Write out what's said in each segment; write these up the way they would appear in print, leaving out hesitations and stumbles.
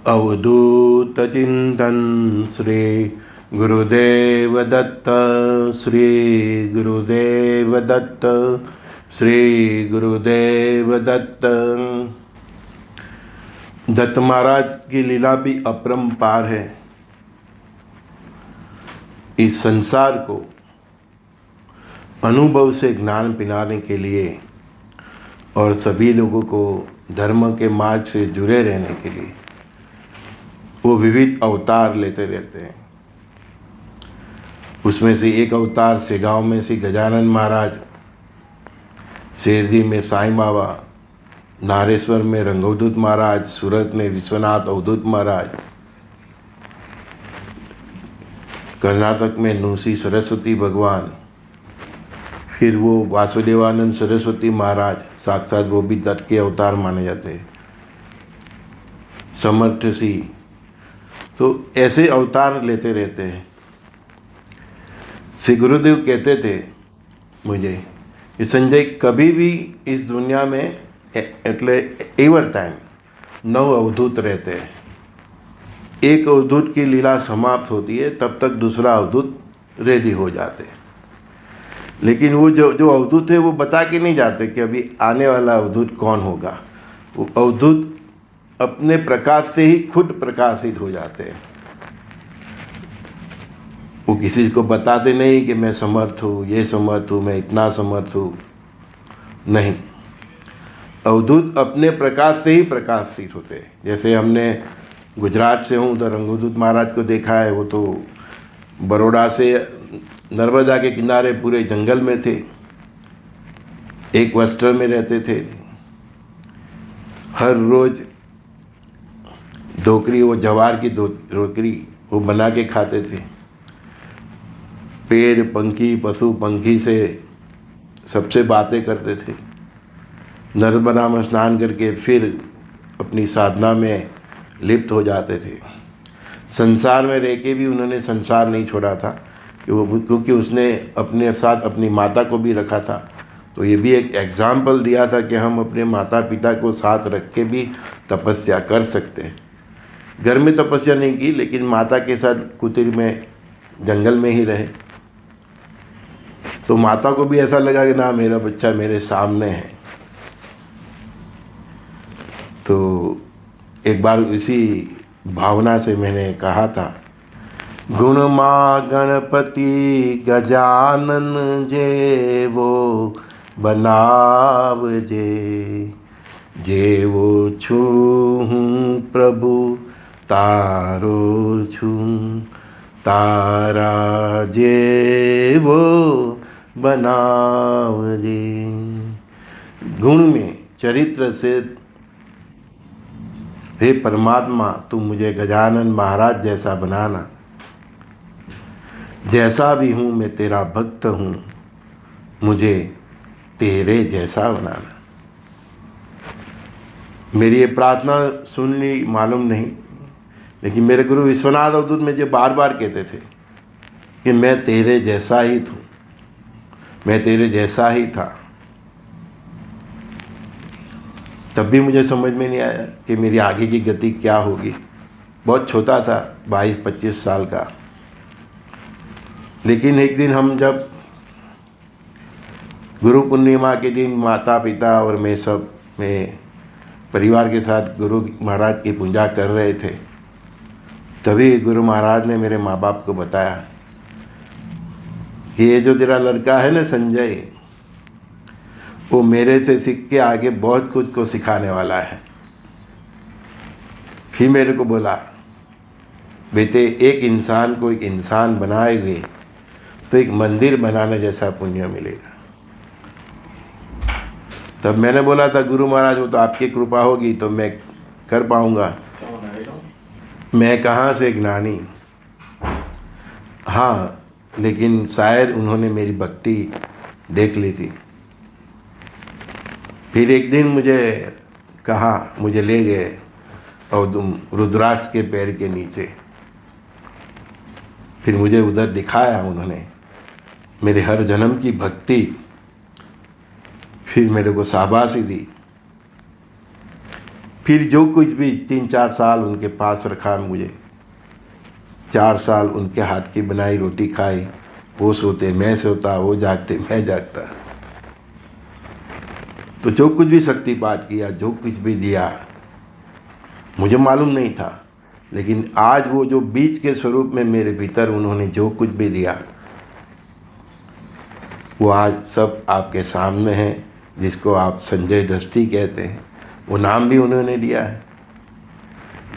अवधूत चिंतन श्री गुरुदेव दत्त, श्री गुरुदेव दत्त, श्री गुरुदेव दत्त। दत्त महाराज की लीला भी अपरंपार है। इस संसार को अनुभव से ज्ञान पिलाने के लिए और सभी लोगों को धर्म के मार्ग से जुड़े रहने के लिए वो विविध अवतार लेते रहते हैं। उसमें से एक अवतार सेगांव में श्री गजानन महाराज, शेरडी में साईं बाबा, नारेश्वर में रंगवदूत महाराज, सूरत में विश्वनाथ अवधूत महाराज, कर्नाटक में नूसी सरस्वती भगवान, फिर वो वासुदेवानंद सरस्वती महाराज, साक्षात वो भी दत्त के अवतार माने जाते हैं। समर्थ सी, तो ऐसे अवतार लेते रहते हैं। श्री गुरुदेव कहते थे मुझे कि संजय, कभी भी इस दुनिया में एटले एवर टाइम 9 अवधूत रहते हैं। एक अवधूत की लीला समाप्त होती है तब तक दूसरा अवधूत रेडी हो जाते हैं। लेकिन वो जो अवधूत है वो बता के नहीं जाते कि अभी आने वाला अवधूत कौन होगा। वो अवधूत अपने प्रकाश से ही खुद प्रकाशित हो जाते हैं। वो किसी को बताते नहीं कि मैं समर्थ हूँ, ये समर्थ हूँ, मैं इतना समर्थ हूँ, नहीं। अवधूत अपने प्रकाश से ही प्रकाशित होते हैं। जैसे हमने गुजरात से हूँ तो रंगवदूत महाराज को देखा है। वो तो बड़ौदा से नर्मदा के किनारे पूरे जंगल में थे, एक वस्त्र में रहते थे, हर रोज ढोकरी, वो जवार की ढोकरी वो बना के खाते थे। पेड़ पंखी, पशु पंखी से सबसे बातें करते थे। नर्मदा में स्नान करके फिर अपनी साधना में लिप्त हो जाते थे। संसार में रह के भी उन्होंने संसार नहीं छोड़ा था, क्योंकि उसने अपने साथ अपनी माता को भी रखा था। तो ये भी एक एग्जाम्पल दिया था कि हम अपने माता पिता को साथ रख के भी तपस्या कर सकते हैं। घर में तपस्या नहीं की, लेकिन माता के साथ कुटीर में जंगल में ही रहे। तो माता को भी ऐसा लगा कि ना, मेरा बच्चा मेरे सामने है। तो एक बार इसी भावना से मैंने कहा था, गुण मा गणपति गजानन जे वो बनाव जे वो छूँ प्रभु तारो छूँ तारा जे वो बनाव जे। गुण में, चरित्र से, हे परमात्मा तू मुझे गजानन महाराज जैसा बनाना। जैसा भी हूँ मैं तेरा भक्त हूँ, मुझे तेरे जैसा बनाना। मेरी ये प्रार्थना सुन ली मालूम नहीं, लेकिन मेरे गुरु विश्वनाथ अवधूत मुझे बार बार कहते थे कि मैं तेरे जैसा ही था, मैं तेरे जैसा ही था। तब भी मुझे समझ में नहीं आया कि मेरी आगे की गति क्या होगी। बहुत छोटा था, 22-25 साल का। लेकिन एक दिन हम जब गुरु पूर्णिमा के दिन माता पिता और मैं सब में परिवार के साथ गुरु महाराज की पूजा कर रहे थे, तभी गुरु महाराज ने मेरे माँ बाप को बताया कि ये जो तेरा लड़का है ना संजय, वो मेरे से सीख के आगे बहुत कुछ को सिखाने वाला है। फिर मेरे को बोला, बेटे एक इंसान को एक इंसान बनाएंगे तो एक मंदिर बनाने जैसा पुण्य मिलेगा। तब मैंने बोला था, गुरु महाराज वो तो आपकी कृपा होगी तो मैं कर पाऊंगा, मैं कहाँ से ज्ञानी। हाँ, लेकिन शायद उन्होंने मेरी भक्ति देख ली थी। फिर एक दिन मुझे कहा, मुझे ले गए और रुद्राक्ष के पैर के नीचे। फिर मुझे उधर दिखाया उन्होंने मेरे हर जन्म की भक्ति। फिर मेरे को शाबाशी दी फिर जो कुछ भी 3-4 साल उनके पास रखा मुझे, 4 साल उनके हाथ की बनाई रोटी खाई, वो सोते मैं सोता, वो जागते मैं जागता। तो जो कुछ भी शक्ति पाठ किया, जो कुछ भी दिया, मुझे मालूम नहीं था, लेकिन आज वो जो बीज के स्वरूप में मेरे भीतर उन्होंने जो कुछ भी दिया, वो आज सब आपके सामने है। जिसको आप संजय दृष्टि कहते हैं, वो नाम भी उन्होंने दिया है,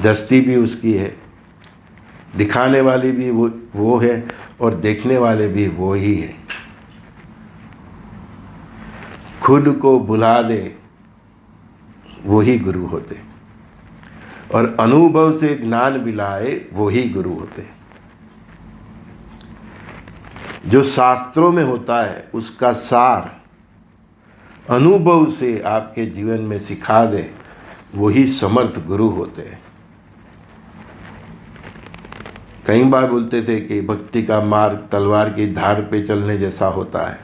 दृष्टि भी उसकी है, दिखाने वाली भी वो है और देखने वाले भी वो ही है। खुद को भुला दे वो ही गुरु होते, और अनुभव से ज्ञान दिलाए वो ही गुरु होते। जो शास्त्रों में होता है उसका सार अनुभव से आपके जीवन में सिखा दे, वही समर्थ गुरु होते हैं। कई बार बोलते थे कि भक्ति का मार्ग तलवार की धार पे चलने जैसा होता है,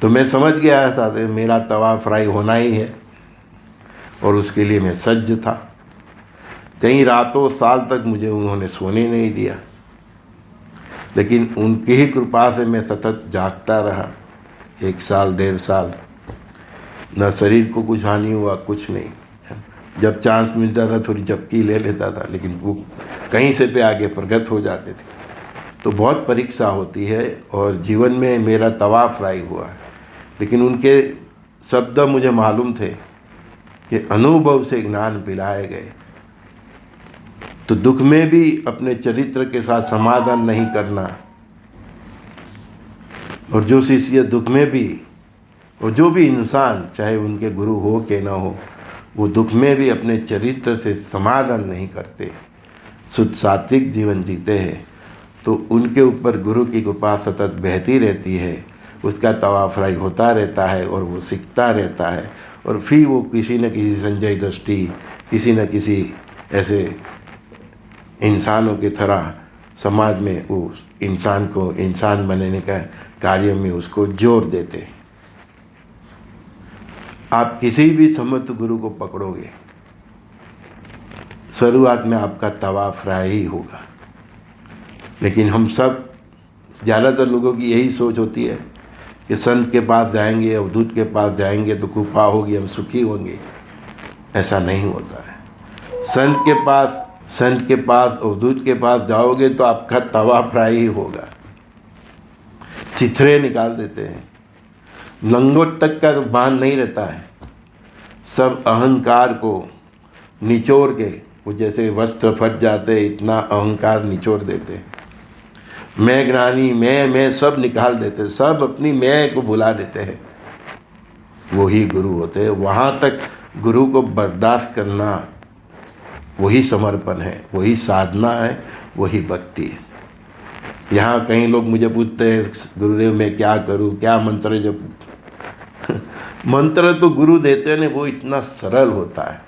तो मैं समझ गया था कि मेरा तवा फ्राई होना ही है, और उसके लिए मैं सज्ज था। कई रातों साल तक मुझे उन्होंने सोने नहीं दिया, लेकिन उनकी ही कृपा से मैं सतत जागता रहा। 1 साल 1.5 साल, न शरीर को कुछ हानि हुआ, कुछ नहीं। जब चांस मिलता था थोड़ी झपकी ले लेता था, लेकिन वो कहीं से पे आगे प्रगट हो जाते थे। तो बहुत परीक्षा होती है, और जीवन में मेरा तवा फ्राई हुआ है, लेकिन उनके शब्द मुझे मालूम थे कि अनुभव से ज्ञान पिलाए गए। तो दुख में भी अपने चरित्र के साथ समाधान नहीं करना, और जो शिष्य दुख में भी, और जो भी इंसान चाहे उनके गुरु हो के ना हो, वो दुख में भी अपने चरित्र से समाधान नहीं करते, शुद्ध सात्विक जीवन जीते हैं, तो उनके ऊपर गुरु की कृपा सतत बहती रहती है। उसका तवा फ्राई होता रहता है, और वो सीखता रहता है, और फिर वो किसी न किसी संजय दृष्टि, किसी न किसी ऐसे इंसानों की तरह समाज में उस इंसान को इंसान बनने का कार्य में उसको जोर देते। आप किसी भी समर्थ गुरु को पकड़ोगे, शुरुआत में आपका तवा फ्राई ही होगा। लेकिन हम सब, ज़्यादातर लोगों की यही सोच होती है कि संत के पास जाएंगे, अवधूत के पास जाएंगे तो कृपा होगी, हम सुखी होंगे। ऐसा नहीं होता है। संत के पास अवधूत के पास जाओगे तो आपका तवा फ्राई ही होगा। चिथरे निकाल देते हैं, लंगोट तक का बांध नहीं रहता है। सब अहंकार को निचोड़ के, वो जैसे वस्त्र फट जाते इतना अहंकार निचोड़ देते। मैं ज्ञानी, मैं सब निकाल देते, सब अपनी मैं को भुला देते हैं। वही गुरु होते हैं। वहाँ तक गुरु को बर्दाश्त करना वही समर्पण है, वही साधना है, वही भक्ति है। यहाँ कई लोग मुझे पूछते हैं, गुरुदेव मैं क्या करूँ, क्या मंत्र जप मंत्र तो गुरु देते हैं, वो इतना सरल होता है।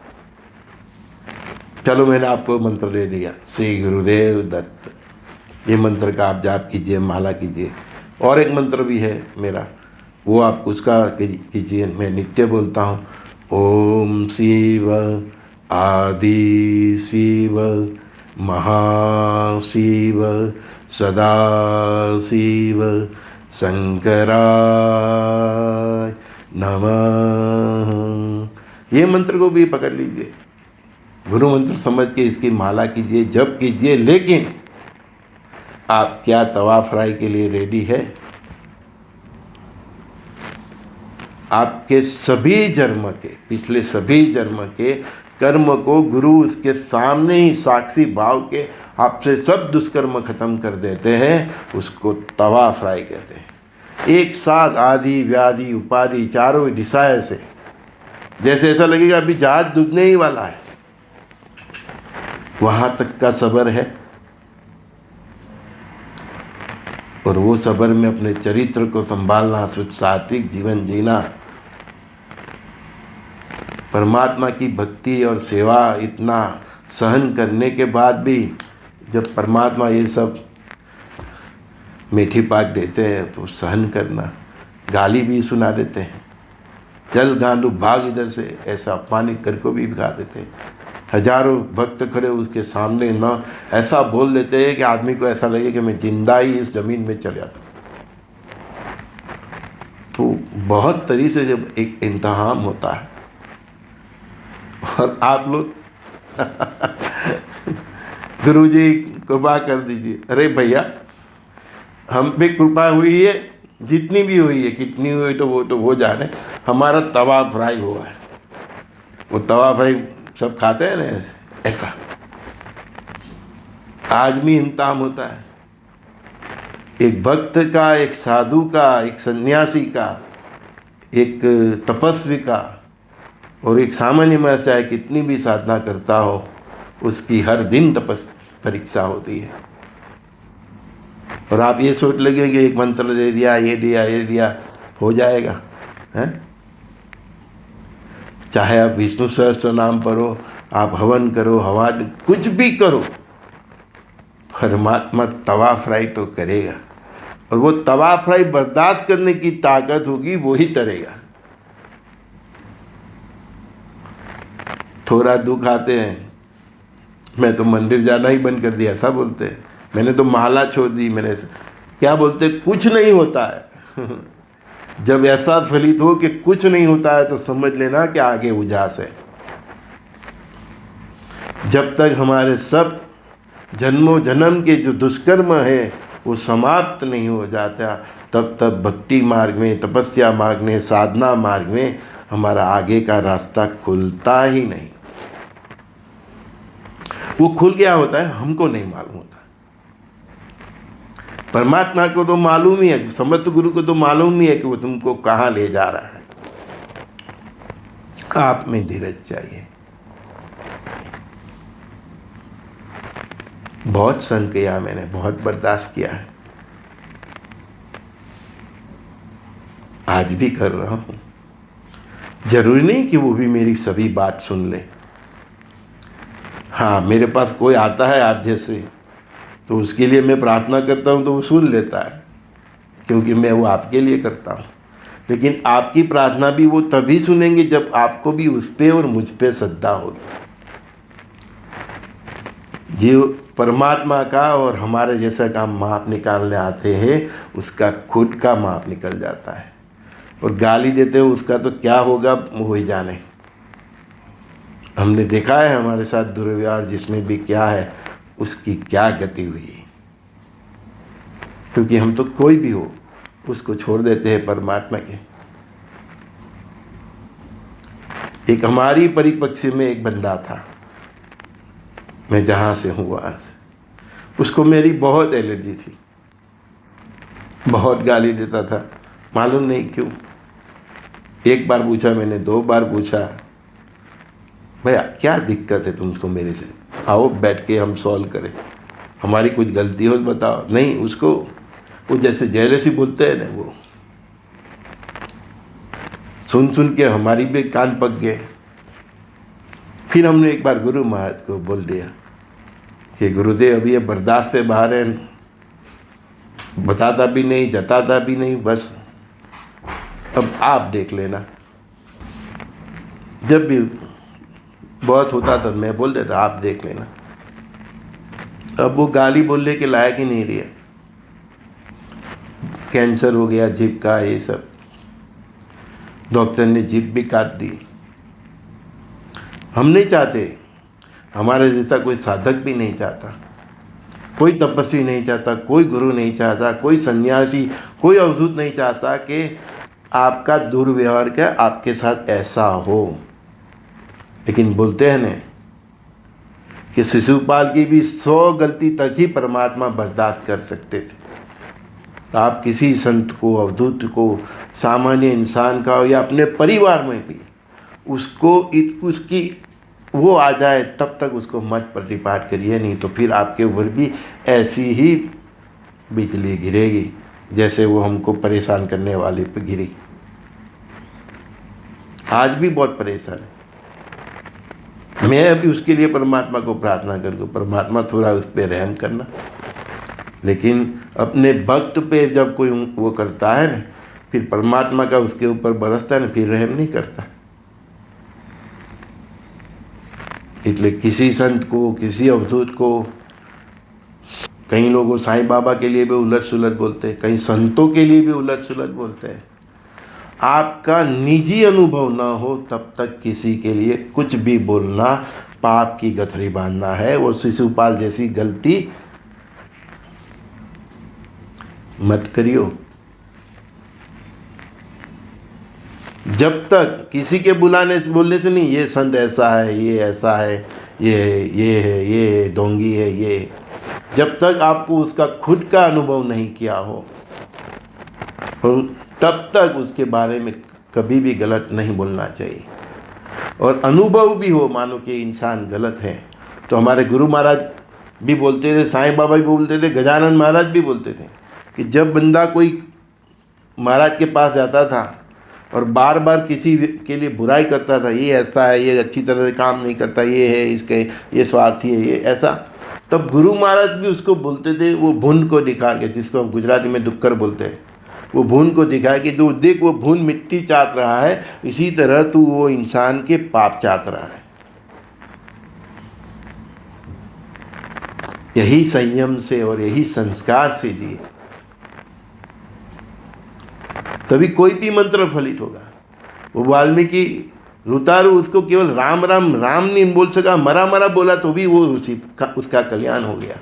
चलो मैंने आपको मंत्र दे दिया, श्री गुरुदेव दत्त, ये मंत्र का आप जाप कीजिए, माला कीजिए। और एक मंत्र भी है मेरा, वो आप उसका कीजिए। मैं नित्य बोलता हूँ, ओम शिव आदि शिव महाशिव सदा शिव शंकराय नमः। ये मंत्र को भी पकड़ लीजिए, गुरु मंत्र समझ के इसकी माला कीजिए, जप कीजिए। लेकिन आप क्या तवा फ्राई के लिए रेडी है? आपके सभी जन्म के, पिछले सभी जन्म के कर्म को गुरु उसके सामने ही साक्षी भाव के आपसे सब दुष्कर्म खत्म कर देते हैं। उसको तवा फ्राई कहते हैं। एक साथ आदि व्याधि उपाधि चारों दिशाएं से, जैसे ऐसा लगेगा अभी जहाज डूबने ही वाला है, वहाँ तक का सब्र है। और वो सब्र में अपने चरित्र को संभालना, शुद्ध सात्विक जीवन जीना, परमात्मा की भक्ति और सेवा इतना सहन करने के बाद भी जब परमात्मा ये सब मीठी पाक देते हैं तो सहन करना, गाली भी सुना देते हैं, चल गांडू भाग इधर से, ऐसा अपमानित करके भी दिखाते थे। हजारों भक्त खड़े उसके सामने न ऐसा बोल देते हैं कि आदमी को ऐसा लगे कि मैं जिंदा ही इस जमीन में चल जाता। तो बहुत तरीके से जब एक इंतहाम होता है और आप लोग गुरुजी कृपा कर दीजिए, अरे भैया हम पे कृपा हुई है, जितनी भी हुई है, कितनी हुई तो वो जाने, हमारा तवा फ्राई हुआ है। वो तवा फ्राई सब खाते हैं ना ऐसा आज भी इंतजाम होता है। एक भक्त का, एक साधु का, एक सन्यासी का, एक तपस्वी का और एक सामान्य मनुष्य चाहे कितनी भी साधना करता हो, उसकी हर दिन परीक्षा होती है। और आप ये सोच लगे कि एक मंत्र दे दिया, ये दिया हो जाएगा, हैं? चाहे आप विष्णु सहस्त्र नाम पढ़ो, आप हवन करो, हवा कुछ भी करो, परमात्मा तवा फ्राई तो करेगा। और वो तवा फ्राई बर्दाश्त करने की ताकत होगी, वो ही डरेगा। थोड़ा दुख आते हैं, मैं तो मंदिर जाना ही बंद कर दिया, ऐसा बोलते हैं। मैंने तो माला छोड़ दी, मैंने क्या बोलते, कुछ नहीं होता है। जब ऐसा फलित हो कि कुछ नहीं होता है तो समझ लेना कि आगे उजास है। जब तक हमारे सब जन्मों जन्म के जो दुष्कर्म है वो समाप्त नहीं हो जाता, तब तक भक्ति मार्ग में, तपस्या मार्ग में, साधना मार्ग में हमारा आगे का रास्ता खुलता ही नहीं। वो खुल गया होता है, हमको नहीं मालूम होता। परमात्मा को तो मालूम ही है, समर्थ गुरु को तो मालूम ही है कि वो तुमको कहाँ ले जा रहा है। आप में धीरज चाहिए। बहुत सहन किया मैंने, बहुत बर्दाश्त किया है, आज भी कर रहा हूँ। जरूरी नहीं कि वो भी मेरी सभी बात सुन ले। हाँ, मेरे पास कोई आता है आप जैसे, तो उसके लिए मैं प्रार्थना करता हूँ तो वो सुन लेता है, क्योंकि मैं वो आपके लिए करता हूँ। लेकिन आपकी प्रार्थना भी वो तभी सुनेंगे जब आपको भी उस पे और मुझ पे श्रद्धा होगी। जो परमात्मा का और हमारे जैसा का माप निकालने आते हैं, उसका खुद का माप निकल जाता है। और गाली देते हो उसका तो क्या होगा वो ही जाने। हमने देखा है हमारे साथ दुर्व्यवहार जिसमें भी क्या है, उसकी क्या गति हुई। क्योंकि हम तो कोई भी हो उसको छोड़ देते हैं परमात्मा के। एक हमारी परिपक्ष में एक बंदा था, मैं जहाँ से हूँ वहाँ से, उसको मेरी बहुत एलर्जी थी, बहुत गाली देता था, मालूम नहीं क्यों। एक बार पूछा मैंने, 2 बार पूछा, भैया क्या दिक्कत है तुमको मेरे से, आओ बैठ के हम सॉल्व करें, हमारी कुछ गलती हो तो बताओ। नहीं, उसको वो जैसे जेलसी बोलते हैं ना, वो सुन के हमारी भी कान पक गए। फिर हमने एक बार गुरु महाराज को बोल दिया कि गुरुदेव अभी ये बर्दाश्त से बाहर है, बताता भी नहीं, जताता भी नहीं, बस अब आप देख लेना। जब भी बहुत होता था मैं बोल देता आप देख लेना। अब वो गाली बोलने के लायक ही नहीं रहा, कैंसर हो गया जीभ का, ये सब डॉक्टर ने जीभ भी काट दी। हम नहीं चाहते, हमारे जैसा कोई साधक भी नहीं चाहता, कोई तपस्वी नहीं चाहता, कोई गुरु नहीं चाहता, कोई सन्यासी, कोई अवधूत नहीं चाहता कि आपका दुर्व्यवहार क्या आपके साथ ऐसा हो। लेकिन बोलते हैं न कि शिशुपाल की भी 100 गलती तक ही परमात्मा बर्दाश्त कर सकते थे। तो आप किसी संत को, अवधूत को, सामान्य इंसान का हो या अपने परिवार में भी उसको उसकी वो आ जाए तब तक उसको मत प्रतिपात करिए, नहीं तो फिर आपके ऊपर भी ऐसी ही बिजली गिरेगी जैसे वो हमको परेशान करने वाले पे गिरी। आज भी बहुत परेशान है। मैं अभी उसके लिए परमात्मा को प्रार्थना करके, परमात्मा थोड़ा उस पर रहम करना। लेकिन अपने भक्त पे जब कोई वो करता है ना फिर परमात्मा का उसके ऊपर बरसता है ना, फिर रहम नहीं करता। इसलिए किसी संत को, किसी अवधूत को, कई लोगों साईं बाबा के लिए भी उलट सुलट बोलते हैं, कई संतों के लिए भी उलट सुलट बोलते हैं। आपका निजी अनुभव ना हो तब तक किसी के लिए कुछ भी बोलना पाप की गठरी बांधना है। और शिशुपाल जैसी गलती मत करियो। जब तक किसी के बोलने से नहीं, ये संत ऐसा है, ये ऐसा है, ये है, ये ढोंगी है, ये, जब तक आपको उसका खुद का अनुभव नहीं किया हो, और तब तक उसके बारे में कभी भी गलत नहीं बोलना चाहिए। और अनुभव भी हो, मानो कि इंसान गलत है, तो हमारे गुरु महाराज भी बोलते थे, साईं बाबा भी बोलते थे, गजानन महाराज भी बोलते थे कि जब बंदा कोई महाराज के पास जाता था और बार बार किसी के लिए बुराई करता था, ये ऐसा है, ये अच्छी तरह से काम नहीं करता, ये है, इसके ये स्वार्थी है, ये ऐसा, तब गुरु महाराज भी उसको बोलते थे, वो भून को दिखा के, जिसको हम गुजराती में दुक्कर बोलते हैं, वो भून को दिखाया कि तू देख, वो भून मिट्टी चाट रहा है, इसी तरह तू वो इंसान के पाप चाट रहा है। यही संयम से और यही संस्कार से जिए, तभी कोई भी मंत्र फलित होगा। वो वाल्मीकि ऋतारु उसको केवल राम राम राम नहीं बोल सका, मरा मरा बोला तो भी वो उसका कल्याण हो गया।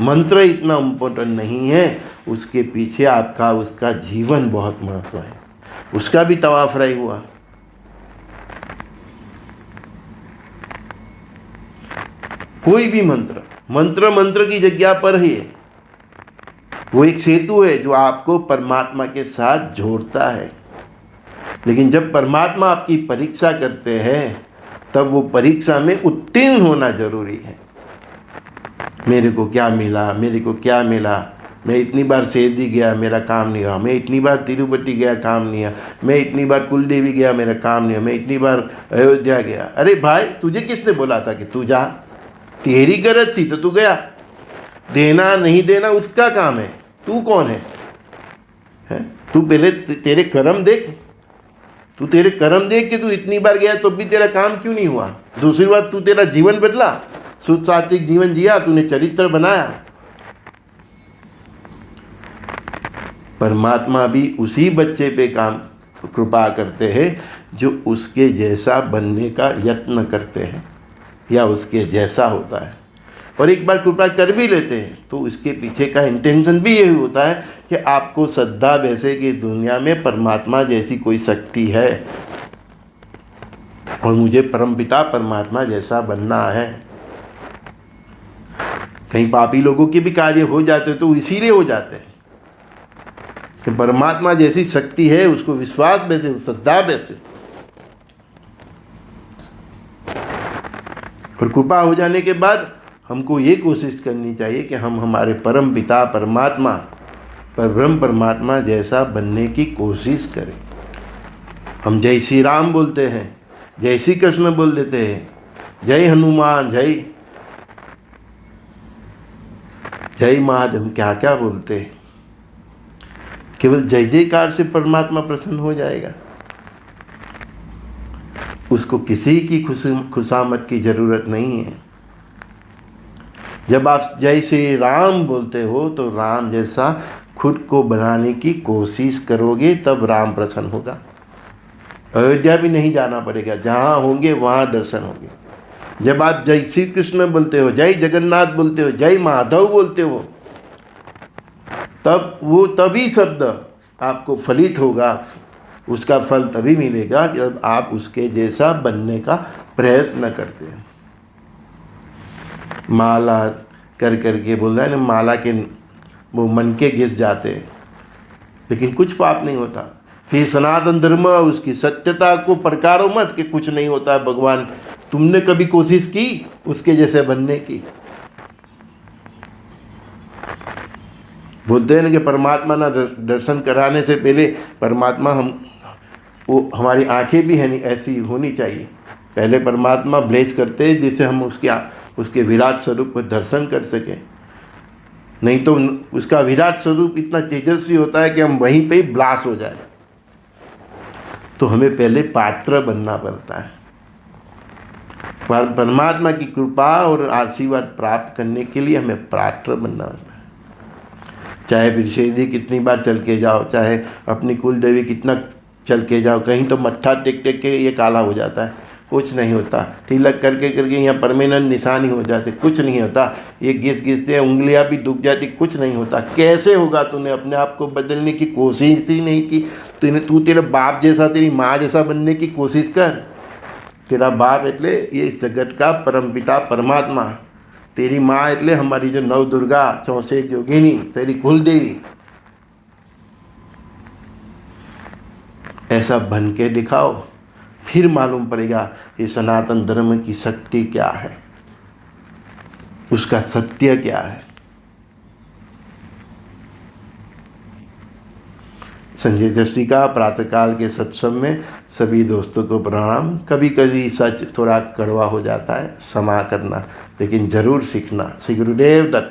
मंत्र इतना इम्पोर्टेंट नहीं है, उसके पीछे आपका उसका जीवन बहुत महत्व है। उसका भी तवाफ रही हुआ। कोई भी मंत्र की जगह पर ही है, वो एक सेतु है जो आपको परमात्मा के साथ जोड़ता है। लेकिन जब परमात्मा आपकी परीक्षा करते हैं, तब वो परीक्षा में उत्तीर्ण होना जरूरी है। मेरे को क्या मिला, मेरे को क्या मिला, मैं इतनी बार सेधी गया, मेरा काम नहीं हुआ, मैं इतनी बार तिरुपति गया, काम नहीं हुआ, मैं इतनी बार कुलदेवी गया, मेरा काम नहीं हुआ, मैं इतनी बार अयोध्या गया। अरे भाई, तुझे किसने बोला था कि तू जा? तेरी गरज थी तो तू गया। देना नहीं देना उसका काम है, तू कौन है? तू पहले तेरे कर्म देख, तू तेरे कर्म देख के तू इतनी बार गया तो भी तेरा काम क्यों नहीं हुआ? दूसरी बात, तू तेरा जीवन बदला, शुद्ध सात्विक जीवन जिया, तूने चरित्र बनाया। परमात्मा भी उसी बच्चे पे काम कृपा करते हैं जो उसके जैसा बनने का यत्न करते हैं या उसके जैसा होता है। और एक बार कृपा कर भी लेते हैं तो इसके पीछे का इंटेंशन भी यही होता है कि आपको श्रद्धा वैसे कि दुनिया में परमात्मा जैसी कोई शक्ति है और मुझे परमपिता परमात्मा जैसा बनना है। कहीं पापी लोगों के भी कार्य हो जाते तो इसीलिए हो जाते हैं कि परमात्मा जैसी शक्ति है, उसको विश्वास वैसे, श्रद्धा वैसे। और कृपा हो जाने के बाद हमको ये कोशिश करनी चाहिए कि हम हमारे परम पिता परमात्मा परब्रह्म परमात्मा जैसा बनने की कोशिश करें। हम जय श्री राम बोलते हैं, जय श्री कृष्ण बोल देते हैं, जय हनुमान, जय महादेव, हम क्या क्या बोलते हैं। केवल जय जयकार से परमात्मा प्रसन्न हो जाएगा? उसको किसी की खुशामद की जरूरत नहीं है। जब आप जय श्री राम बोलते हो तो राम जैसा खुद को बनाने की कोशिश करोगे, तब राम प्रसन्न होगा। अयोध्या भी नहीं जाना पड़ेगा, जहाँ होंगे वहाँ दर्शन होंगे। जब आप जय श्री कृष्ण बोलते हो, जय जगन्नाथ बोलते हो, जय माधव बोलते हो, तब वो तभी शब्द आपको फलित होगा। उसका फल तभी मिलेगा जब आप उसके जैसा बनने का प्रयत्न करते हैं। माला कर करके बोल रहा है ना, माला के वो मन के घिस जाते हैं, लेकिन कुछ पाप नहीं होता। फिर सनातन धर्म उसकी सत्यता को प्रकारो मत कि कुछ नहीं होता। भगवान, तुमने कभी कोशिश की उसके जैसे बनने की? बोलते हैं ना कि परमात्मा ना दर्शन कराने से पहले परमात्मा वो हमारी आंखें भी है नहीं ऐसी होनी चाहिए। पहले परमात्मा ब्लेस करते हैं जिससे हम उसके विराट स्वरूप को दर्शन कर सकें। नहीं तो उसका विराट स्वरूप इतना तेजस्वी होता है कि हम वहीं पे ही ब्लास्ट हो जाए। तो हमें पहले पात्र बनना पड़ता है। परमात्मा की कृपा और आशीर्वाद प्राप्त करने के लिए हमें पात्र बनना पड़ता है। चाहे विषेदी कितनी बार चल के जाओ, चाहे अपनी कुल देवी कितना चल के जाओ, कहीं तो मत्था टेक टेक के ये काला हो जाता है, कुछ नहीं होता। तिलक करके करके यहाँ परमानेंट निशानी हो जाते, कुछ नहीं होता। ये घिसते उंगलियां भी दुख जाती, कुछ नहीं होता। कैसे होगा? तूने अपने आप को बदलने की कोशिश ही नहीं की। तू तेरे बाप जैसा, तेरी माँ जैसा बनने की कोशिश कर। तेरा बाप એટલે ये इस जगत का परमपिता परमात्मा, तेरी माँ એટલે हमारी जो नव दुर्गा 64 योगिनी, तेरी कुल देवी। ऐसा बन के दिखाओ, फिर मालूम पड़ेगा ये सनातन धर्म की शक्ति क्या है, उसका सत्य क्या है। संजय जोशी का प्रातःकाल के सत्संग में सभी दोस्तों को प्रणाम। कभी कभी सच थोड़ा कड़वा हो जाता है, क्षमा करना, लेकिन जरूर सीखना। श्री गुरुदेव दत्त।